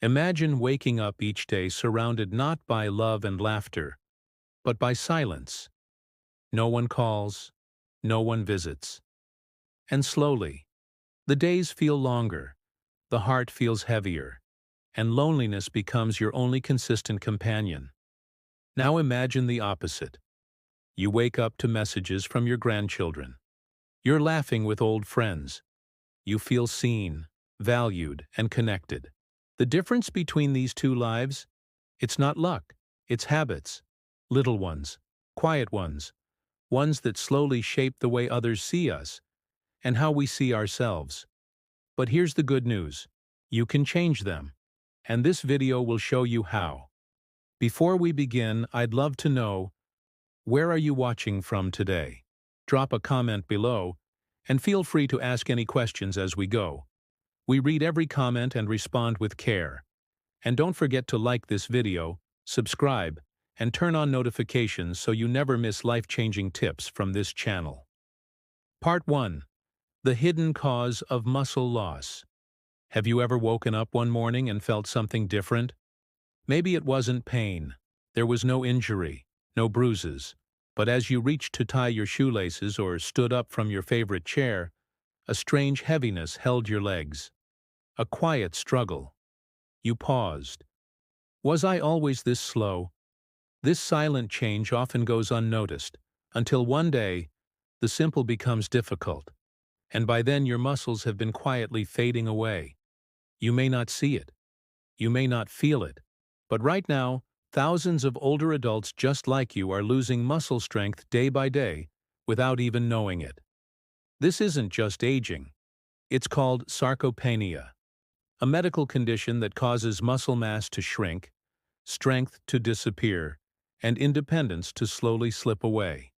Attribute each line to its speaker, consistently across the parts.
Speaker 1: Imagine waking up each day surrounded not by love and laughter, but by silence. No one calls, no one visits. And slowly, the days feel longer, the heart feels heavier, and loneliness becomes your only consistent companion. Now imagine the opposite. You wake up to messages from your grandchildren. You're laughing with old friends. You feel seen, valued, and connected. The difference between these two lives? It's not luck, it's habits. Little ones, quiet ones that slowly shape the way others see us and how we see ourselves. But here's the good news. You can change them. And this video will show you how. Before we begin, I'd love to know, where are you watching from today? Drop a comment below, and feel free to ask any questions as we go. We read every comment and respond with care. And don't forget to like this video, subscribe, and turn on notifications so you never miss life-changing tips from this channel. Part 1. The hidden cause of muscle loss. Have you ever woken up one morning and felt something different? Maybe it wasn't pain. There was no injury, no bruises. But as you reached to tie your shoelaces or stood up from your favorite chair, a strange heaviness held your legs. A quiet struggle. You paused. Was I always this slow? This silent change often goes unnoticed, until one day, the simple becomes difficult. And by then your muscles have been quietly fading away. You may not see it. You may not feel it. But right now, thousands of older adults just like you are losing muscle strength day by day without even knowing it. This isn't just aging. It's called sarcopenia, a medical condition that causes muscle mass to shrink, strength to disappear, and independence to slowly slip away.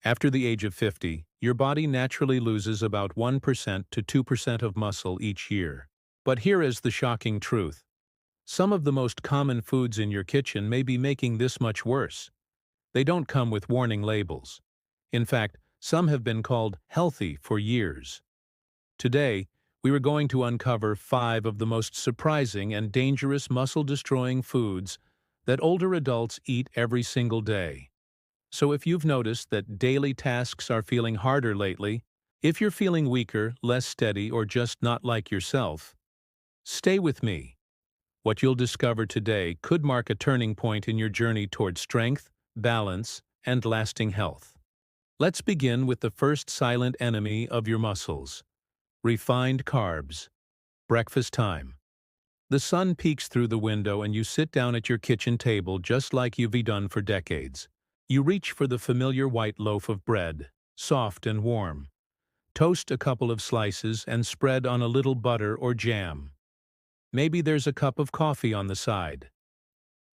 Speaker 1: After the age of 50, your body naturally loses about 1% to 2% of muscle each year. But here is the shocking truth. Some of the most common foods in your kitchen may be making this much worse. They don't come with warning labels. In fact, some have been called healthy for years. Today, we are going to uncover 5 of the most surprising and dangerous muscle-destroying foods that older adults eat every single day. So if you've noticed that daily tasks are feeling harder lately, if you're feeling weaker, less steady, or just not like yourself, stay with me. What you'll discover today could mark a turning point in your journey toward strength, balance, and lasting health. Let's begin with the first silent enemy of your muscles: refined carbs. Breakfast time. The sun peeks through the window and you sit down at your kitchen table just like you've done for decades. You reach for the familiar white loaf of bread, soft and warm. Toast a couple of slices and spread on a little butter or jam. Maybe there's a cup of coffee on the side.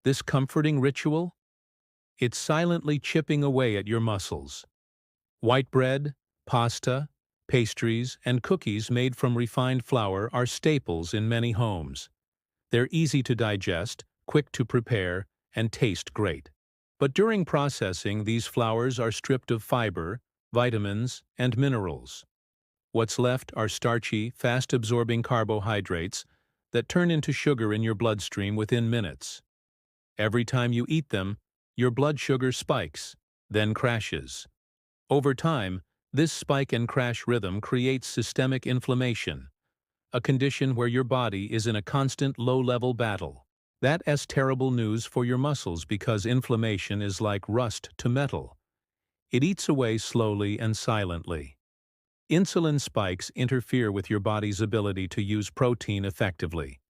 Speaker 1: This comforting ritual? It's silently chipping away at your muscles. White bread, pasta, pastries, and cookies made from refined flour are staples in many homes. They're easy to digest, quick to prepare, and taste great. But during processing, these flours are stripped of fiber, vitamins, and minerals. What's left are starchy, fast-absorbing carbohydrates that turn into sugar in your bloodstream within minutes. Every time you eat them, your blood sugar spikes, then crashes. Over time, this spike and crash rhythm creates systemic inflammation, a condition where your body is in a constant low-level battle. That's terrible news for your muscles because inflammation is like rust to metal. It eats away slowly and silently. Insulin spikes interfere with your body's ability to use protein effectively.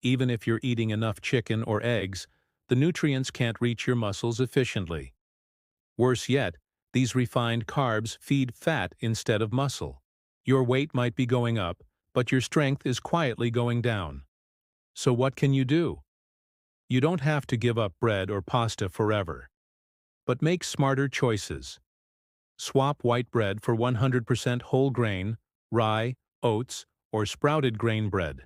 Speaker 1: Even if you're eating enough chicken or eggs, the nutrients can't reach your muscles efficiently. Worse yet, these refined carbs feed fat instead of muscle. Your weight might be going up, but your strength is quietly going down. So what can you do? You don't have to give up bread or pasta forever. But make smarter choices. Swap white bread for 100% whole grain, rye, oats, or sprouted grain bread.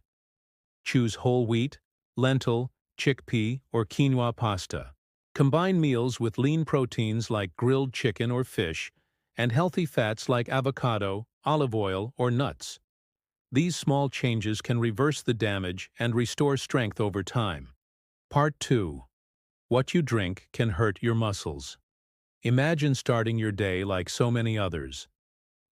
Speaker 1: Choose whole wheat, lentil, chickpea, or quinoa pasta. Combine meals with lean proteins like grilled chicken or fish, and healthy fats like avocado, olive oil, or nuts. These small changes can reverse the damage and restore strength over time. Part 2. What you drink can hurt your muscles. Imagine starting your day like so many others.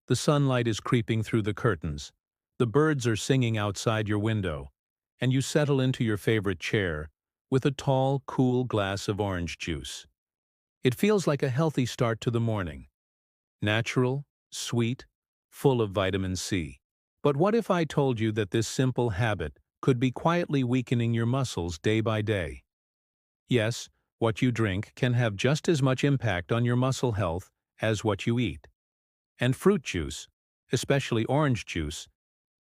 Speaker 1: The sunlight is creeping through the curtains. The birds are singing outside your window, and you settle into your favorite chair with a tall, cool glass of orange juice. It feels like a healthy start to the morning. Natural, sweet, full of vitamin C. But what if I told you that this simple habit could be quietly weakening your muscles day by day? Yes, what you drink can have just as much impact on your muscle health as what you eat. And fruit juice, especially orange juice,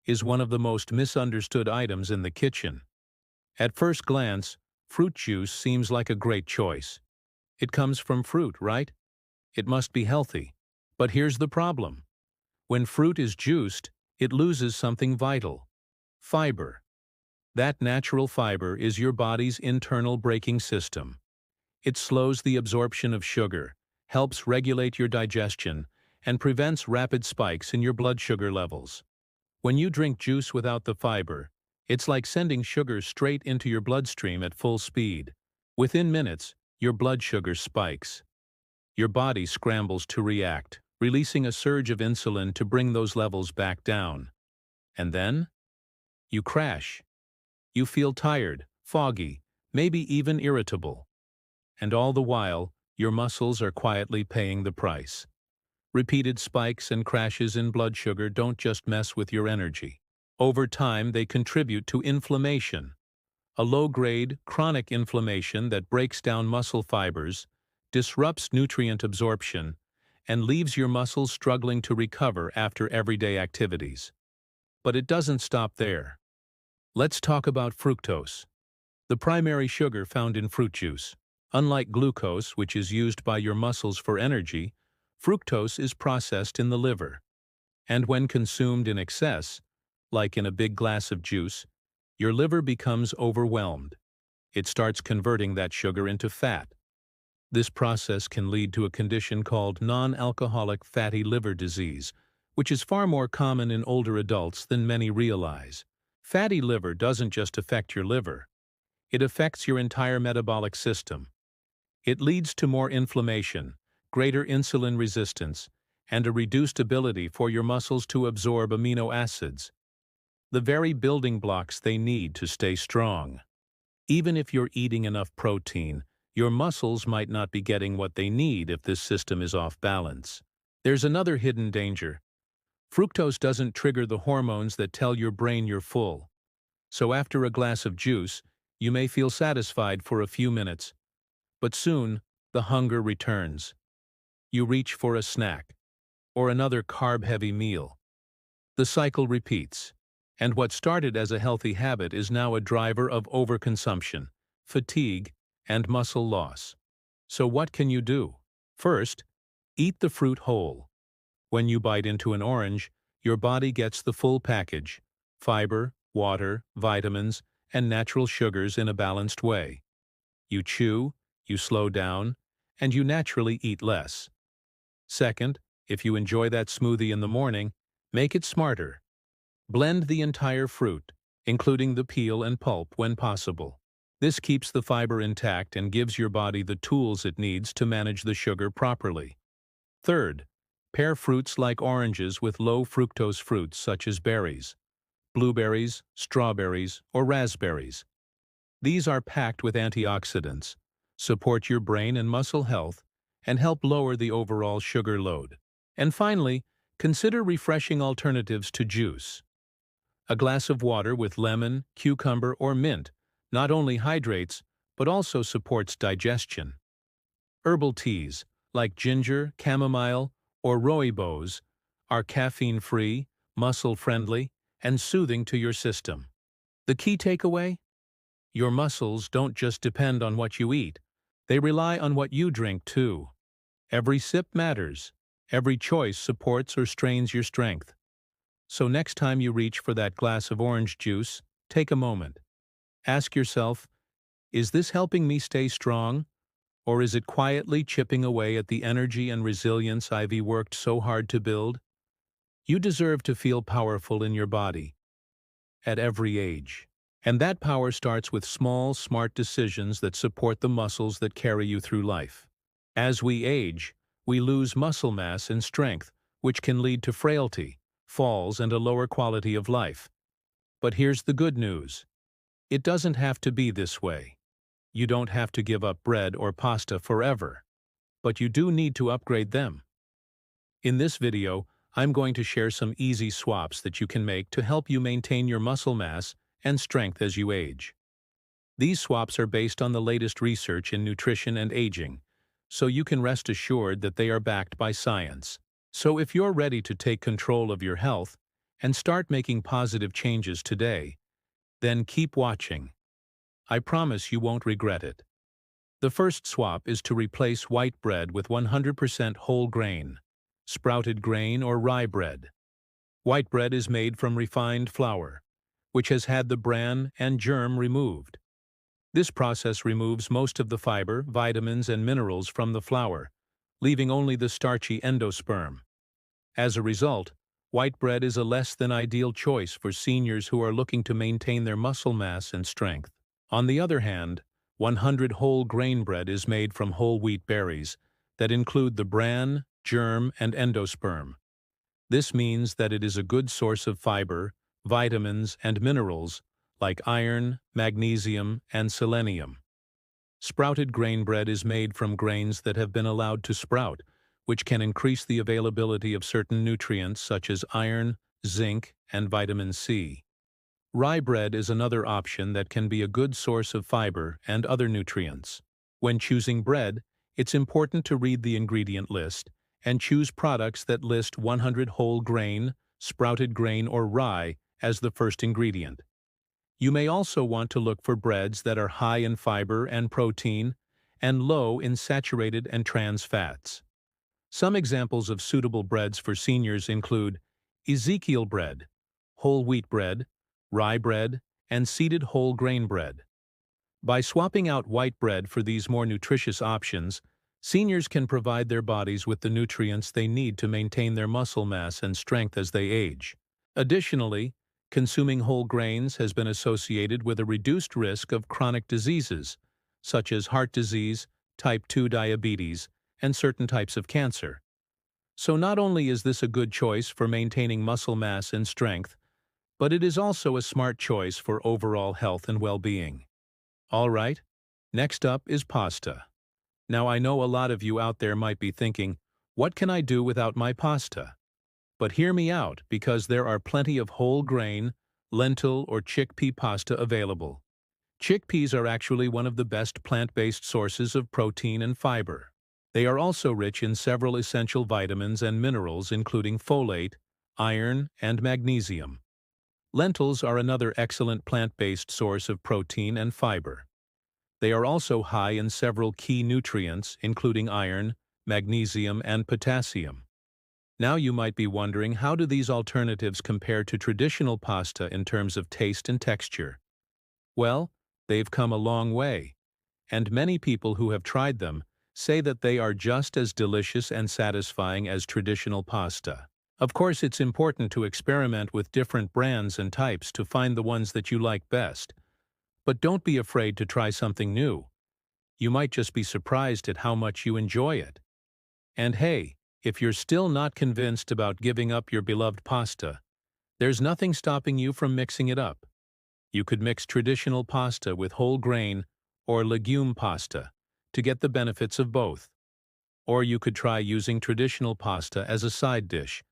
Speaker 1: is one of the most misunderstood items in the kitchen. At first glance, fruit juice seems like a great choice. It comes from fruit, right? It must be healthy. But here's the problem. When fruit is juiced, it loses something vital: fiber. That natural fiber is your body's internal braking system. It slows the absorption of sugar, helps regulate your digestion, and prevents rapid spikes in your blood sugar levels. When you drink juice without the fiber, it's like sending sugar straight into your bloodstream at full speed. Within minutes, your blood sugar spikes. Your body scrambles to react, releasing a surge of insulin to bring those levels back down. And then, you crash. You feel tired, foggy, maybe even irritable. And all the while, your muscles are quietly paying the price. Repeated spikes and crashes in blood sugar don't just mess with your energy. Over time, they contribute to inflammation, a low-grade, chronic inflammation that breaks down muscle fibers, disrupts nutrient absorption, and leaves your muscles struggling to recover after everyday activities. But it doesn't stop there. Let's talk about fructose, the primary sugar found in fruit juice. Unlike glucose, which is used by your muscles for energy, fructose is processed in the liver. And when consumed in excess, like in a big glass of juice, your liver becomes overwhelmed. It starts converting that sugar into fat. This process can lead to a condition called non-alcoholic fatty liver disease, which is far more common in older adults than many realize. Fatty liver doesn't just affect your liver. It affects your entire metabolic system. It leads to more inflammation, greater insulin resistance, and a reduced ability for your muscles to absorb amino acids, the very building blocks they need to stay strong. Even if you're eating enough protein, your muscles might not be getting what they need if this system is off balance. There's another hidden danger. Fructose doesn't trigger the hormones that tell your brain you're full. So after a glass of juice, you may feel satisfied for a few minutes, but soon the hunger returns. You reach for a snack or another carb-heavy meal. The cycle repeats, and what started as a healthy habit is now a driver of overconsumption, fatigue, and muscle loss. So what can you do? First, eat the fruit whole. When you bite into an orange, your body gets the full package: fiber, water, vitamins, and natural sugars in a balanced way. You chew, you slow down, and you naturally eat less. Second, if you enjoy that smoothie in the morning, make it smarter. Blend the entire fruit, including the peel and pulp when possible. This keeps the fiber intact and gives your body the tools it needs to manage the sugar properly. Third, pair fruits like oranges with low fructose fruits such as berries, blueberries, strawberries, or raspberries. These are packed with antioxidants, support your brain and muscle health, and help lower the overall sugar load. And finally, consider refreshing alternatives to juice. A glass of water with lemon, cucumber, or mint not only hydrates, but also supports digestion. Herbal teas, like ginger, chamomile, or rooibos, are caffeine-free, muscle-friendly, and soothing to your system. The key takeaway? Your muscles don't just depend on what you eat, they rely on what you drink too. Every sip matters. Every choice supports or strains your strength. So next time you reach for that glass of orange juice, take a moment. Ask yourself, is this helping me stay strong? Or is it quietly chipping away at the energy and resilience I've worked so hard to build? You deserve to feel powerful in your body, at every age. And that power starts with small, smart decisions that support the muscles that carry you through life. As we age, we lose muscle mass and strength, which can lead to frailty, falls, and a lower quality of life. But here's the good news. It doesn't have to be this way. You don't have to give up bread or pasta forever. But you do need to upgrade them. In this video, I'm going to share some easy swaps that you can make to help you maintain your muscle mass and strength as you age. These swaps are based on the latest research in nutrition and aging, so you can rest assured that they are backed by science. So if you're ready to take control of your health and start making positive changes today, then keep watching. I promise you won't regret it. The first swap is to replace white bread with 100% whole grain, sprouted grain or rye bread. White bread is made from refined flour, which has had the bran and germ removed. This process removes most of the fiber, vitamins, and minerals from the flour, leaving only the starchy endosperm. As a result, white bread is a less than ideal choice for seniors who are looking to maintain their muscle mass and strength. On the other hand, 100 whole grain bread is made from whole wheat berries that include the bran, germ, and endosperm. This means that it is a good source of fiber, vitamins, and minerals like iron, magnesium, and selenium. Sprouted grain bread is made from grains that have been allowed to sprout, which can increase the availability of certain nutrients such as iron, zinc, and vitamin C. Rye bread is another option that can be a good source of fiber and other nutrients. When choosing bread, it's important to read the ingredient list and choose products that list 100 whole grain, sprouted grain, or rye as the first ingredient. You may also want to look for breads that are high in fiber and protein and low in saturated and trans fats. Some examples of suitable breads for seniors include Ezekiel bread, whole wheat bread, rye bread, and seeded whole grain bread. By swapping out white bread for these more nutritious options, seniors can provide their bodies with the nutrients they need to maintain their muscle mass and strength as they age. Additionally, consuming whole grains has been associated with a reduced risk of chronic diseases, such as heart disease, type 2 diabetes, and certain types of cancer. So not only is this a good choice for maintaining muscle mass and strength, but it is also a smart choice for overall health and well-being. All right, next up is pasta. Now I know a lot of you out there might be thinking, what can I do without my pasta? But hear me out, because there are plenty of whole grain, lentil, or chickpea pasta available. Chickpeas are actually one of the best plant-based sources of protein and fiber. They are also rich in several essential vitamins and minerals including folate, iron, and magnesium. Lentils are another excellent plant-based source of protein and fiber. They are also high in several key nutrients, including iron, magnesium, and potassium. Now you might be wondering, how do these alternatives compare to traditional pasta in terms of taste and texture? Well, they've come a long way, and many people who have tried them say that they are just as delicious and satisfying as traditional pasta. Of course, it's important to experiment with different brands and types to find the ones that you like best. But don't be afraid to try something new. You might just be surprised at how much you enjoy it. And hey, if you're still not convinced about giving up your beloved pasta, there's nothing stopping you from mixing it up. You could mix traditional pasta with whole grain or legume pasta to get the benefits of both. Or you could try using traditional pasta as a side dish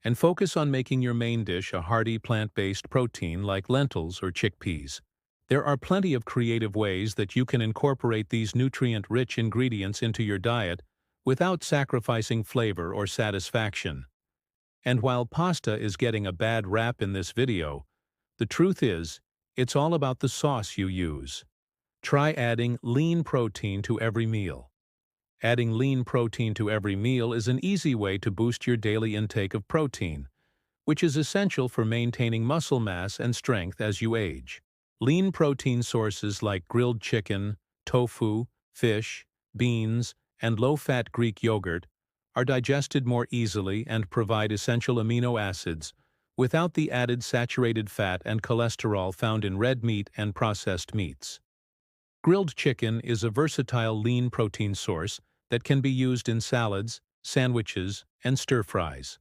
Speaker 1: and focus on making your main dish a hearty plant-based protein like lentils or chickpeas. There are plenty of creative ways that you can incorporate these nutrient-rich ingredients into your diet without sacrificing flavor or satisfaction. And while pasta is getting a bad rap in this video, the truth is, it's all about the sauce you use. Try adding lean protein to every meal. Adding lean protein to every meal is an easy way to boost your daily intake of protein, which is essential for maintaining muscle mass and strength as you age. Lean protein sources like grilled chicken, tofu, fish, beans, and low-fat Greek yogurt are digested more easily and provide essential amino acids, without the added saturated fat and cholesterol found in red meat and processed meats. Grilled chicken is a versatile lean protein source that can be used in salads, sandwiches, and stir-fries.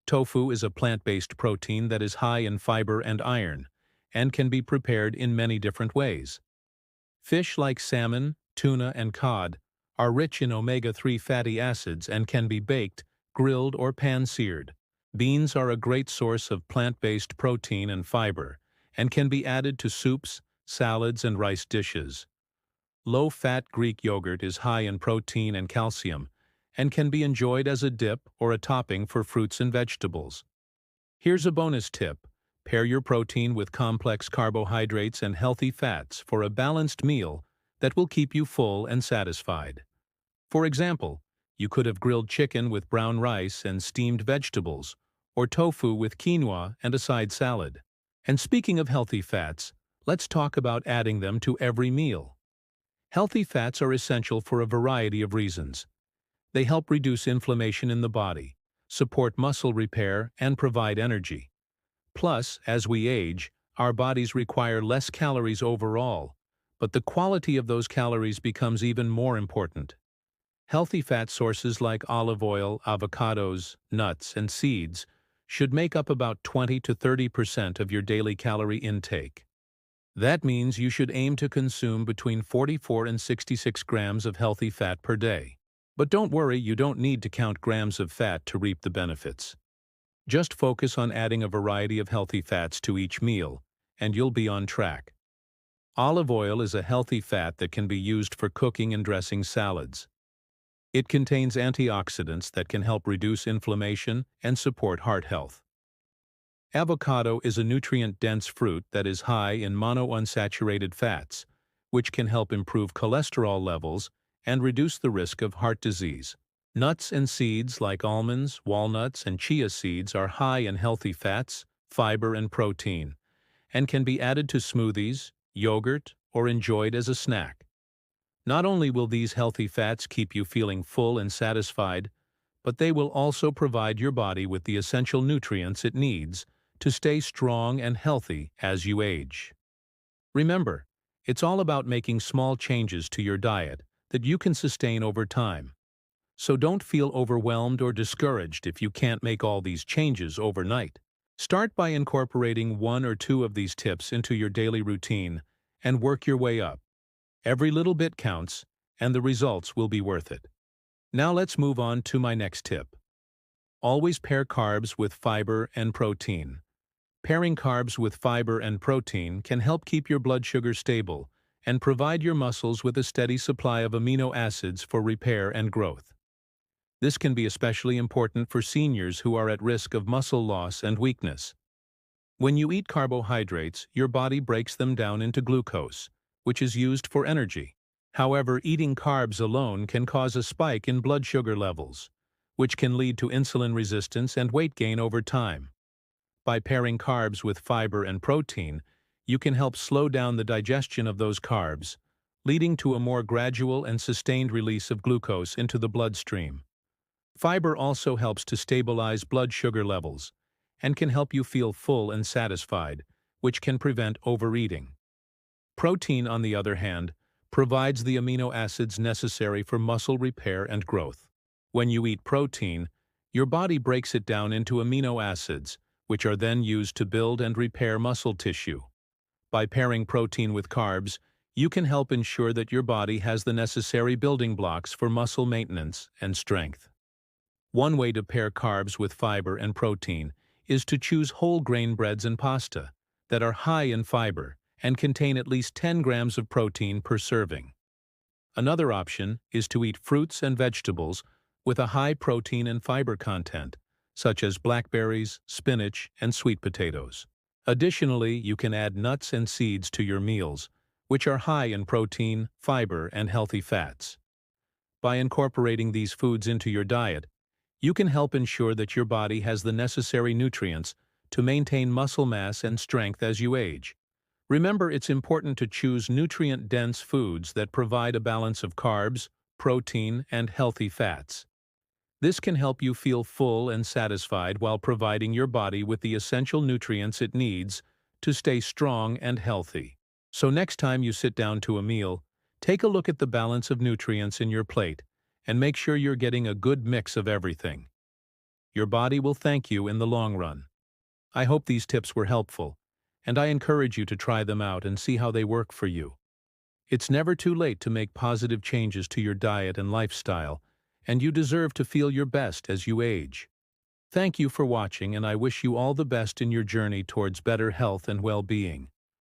Speaker 1: Tofu is a plant-based protein that is high in fiber and iron, and can be prepared in many different ways. Fish like salmon, tuna, and cod are rich in omega-3 fatty acids and can be baked, grilled, or pan-seared. Beans are a great source of plant-based protein and fiber, and can be added to soups, salads, and rice dishes. Low-fat Greek yogurt is high in protein and calcium, and can be enjoyed as a dip or a topping for fruits and vegetables. Here's a bonus tip. Pair your protein with complex carbohydrates and healthy fats for a balanced meal that will keep you full and satisfied. For example, you could have grilled chicken with brown rice and steamed vegetables, or tofu with quinoa and a side salad. And speaking of healthy fats, let's talk about adding them to every meal. Healthy fats are essential for a variety of reasons. They help reduce inflammation in the body, support muscle repair, and provide energy. Plus, as we age, our bodies require less calories overall, but the quality of those calories becomes even more important. Healthy fat sources like olive oil, avocados, nuts, and seeds should make up about 20 to 30% of your daily calorie intake. That means you should aim to consume between 44 and 66 grams of healthy fat per day. But don't worry, you don't need to count grams of fat to reap the benefits. Just focus on adding a variety of healthy fats to each meal, and you'll be on track. Olive oil is a healthy fat that can be used for cooking and dressing salads. It contains antioxidants that can help reduce inflammation and support heart health. Avocado is a nutrient-dense fruit that is high in monounsaturated fats, which can help improve cholesterol levels and reduce the risk of heart disease. Nuts and seeds like almonds, walnuts, and chia seeds are high in healthy fats, fiber, and protein, and can be added to smoothies, yogurt, or enjoyed as a snack. Not only will these healthy fats keep you feeling full and satisfied, but they will also provide your body with the essential nutrients it needs to stay strong and healthy as you age. Remember, it's all about making small changes to your diet that you can sustain over time. So don't feel overwhelmed or discouraged if you can't make all these changes overnight. Start by incorporating one or two of these tips into your daily routine and work your way up. Every little bit counts, and the results will be worth it. Now let's move on to my next tip. Always pair carbs with fiber and protein. Pairing carbs with fiber and protein can help keep your blood sugar stable and provide your muscles with a steady supply of amino acids for repair and growth. This can be especially important for seniors who are at risk of muscle loss and weakness. When you eat carbohydrates, your body breaks them down into glucose, which is used for energy. However, eating carbs alone can cause a spike in blood sugar levels, which can lead to insulin resistance and weight gain over time. By pairing carbs with fiber and protein, you can help slow down the digestion of those carbs, leading to a more gradual and sustained release of glucose into the bloodstream. Fiber also helps to stabilize blood sugar levels and can help you feel full and satisfied, which can prevent overeating. Protein, on the other hand, provides the amino acids necessary for muscle repair and growth. When you eat protein, your body breaks it down into amino acids, which are then used to build and repair muscle tissue. By pairing protein with carbs, you can help ensure that your body has the necessary building blocks for muscle maintenance and strength. One way to pair carbs with fiber and protein is to choose whole grain breads and pasta that are high in fiber and contain at least 10 grams of protein per serving. Another option is to eat fruits and vegetables with a high protein and fiber content, such as blackberries, spinach, and sweet potatoes. Additionally, you can add nuts and seeds to your meals, which are high in protein, fiber, and healthy fats. By incorporating these foods into your diet, you can help ensure that your body has the necessary nutrients to maintain muscle mass and strength as you age. Remember, it's important to choose nutrient-dense foods that provide a balance of carbs, protein, and healthy fats. This can help you feel full and satisfied while providing your body with the essential nutrients it needs to stay strong and healthy. So next time you sit down to a meal, take a look at the balance of nutrients in your plate and make sure you're getting a good mix of everything. Your body will thank you in the long run. I hope these tips were helpful, and I encourage you to try them out and see how they work for you. It's never too late to make positive changes to your diet and lifestyle, and you deserve to feel your best as you age. Thank you for watching, and I wish you all the best in your journey towards better health and well-being.